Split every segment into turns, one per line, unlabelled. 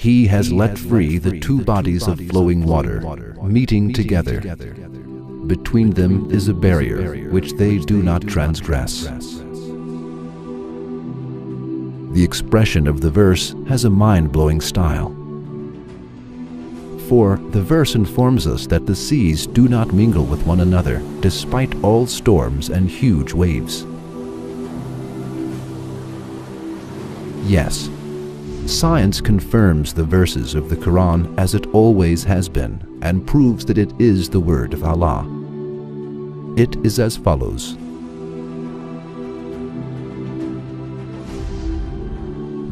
He has let free the two bodies of flowing water, meeting together. Between them is a barrier which they do not transgress. The expression of the verse has a mind-blowing style. For the verse informs us that the seas do not mingle with one another despite all storms and huge waves. Yes, science confirms the verses of the Quran as it always has been and proves that it is the word of Allah. It is as follows.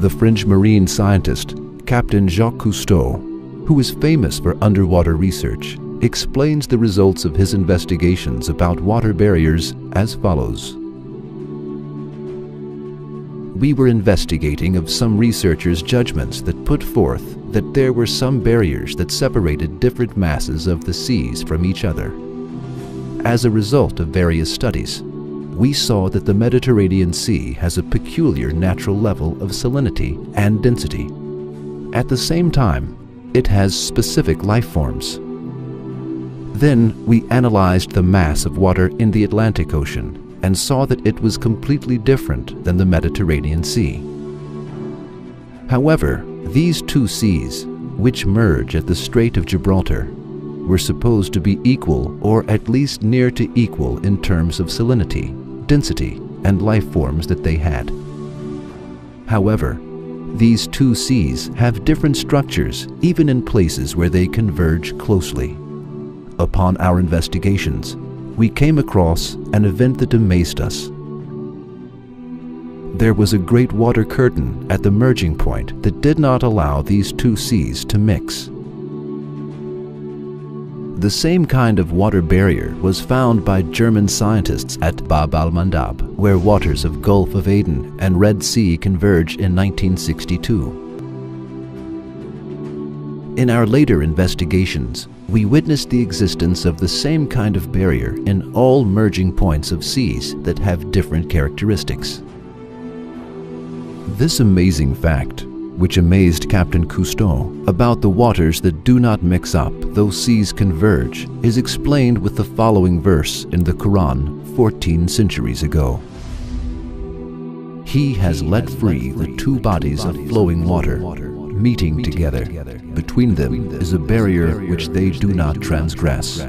The French marine scientist, Captain Jacques Cousteau, who is famous for underwater research, explains the results of his investigations about water barriers as follows. We were investigating of some researchers' judgments that put forth that there were some barriers that separated different masses of the seas from each other. As a result of various studies, we saw that the Mediterranean Sea has a peculiar natural level of salinity and density. At the same time, it has specific life forms. Then we analyzed the mass of water in the Atlantic Ocean and saw that it was completely different than the Mediterranean Sea. However, these two seas, which merge at the Strait of Gibraltar, were supposed to be equal or at least near to equal in terms of salinity, density, and life forms that they had. However, these two seas have different structures even in places where they converge closely. Upon our investigations, we came across an event that amazed us. There was a great water curtain at the merging point that did not allow these two seas to mix. The same kind of water barrier was found by German scientists at Bab al-Mandab, where waters of Gulf of Aden and Red Sea converge in 1962. In our later investigations, we witnessed the existence of the same kind of barrier in all merging points of seas that have different characteristics. This amazing fact, which amazed Captain Cousteau about the waters that do not mix up though seas converge, is explained with the following verse in the Quran 14 centuries ago. He has let free the two bodies of flowing water, meeting together. Between them is a barrier which they do not transgress.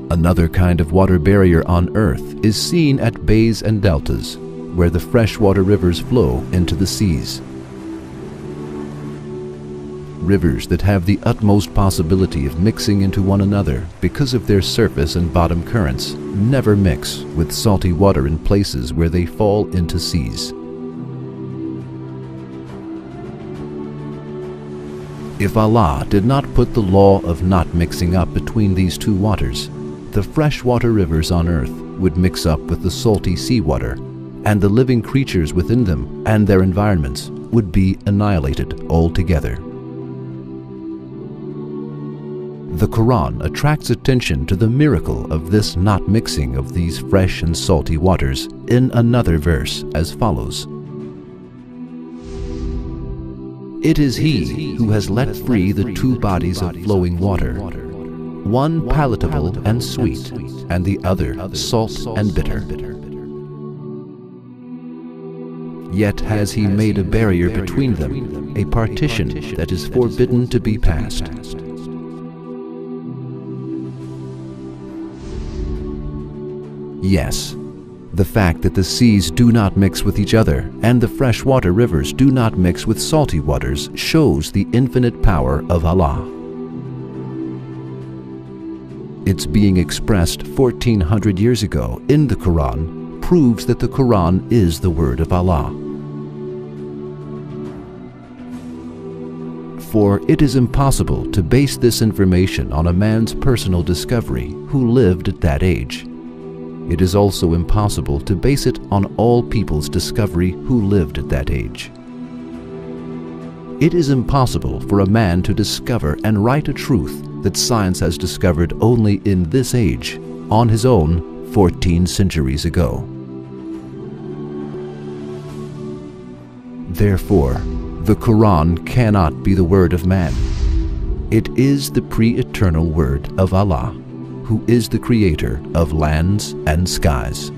Another kind of water barrier on Earth is seen at bays and deltas, where the freshwater rivers flow into the seas. Rivers that have the utmost possibility of mixing into one another because of their surface and bottom currents never mix with salty water in places where they fall into seas. If Allah did not put the law of not mixing up between these two waters, the freshwater rivers on Earth would mix up with the salty seawater, and the living creatures within them and their environments would be annihilated altogether. The Quran attracts attention to the miracle of this not mixing of these fresh and salty waters in another verse as follows. It is He who has let free the two bodies of flowing water, one palatable and sweet, and the other salt and bitter. Yet has He made a barrier between them, a partition that is forbidden to be passed. Yes, the fact that the seas do not mix with each other and the freshwater rivers do not mix with salty waters shows the infinite power of Allah. Its being expressed 1400 years ago in the Quran proves that the Quran is the word of Allah. For it is impossible to base this information on a man's personal discovery who lived at that age. It is also impossible to base it on all people's discovery who lived at that age. It is impossible for a man to discover and write a truth that science has discovered only in this age, on his own, 14 centuries ago. Therefore, the Quran cannot be the word of man. It is the pre-eternal word of Allah, who is the creator of lands and skies.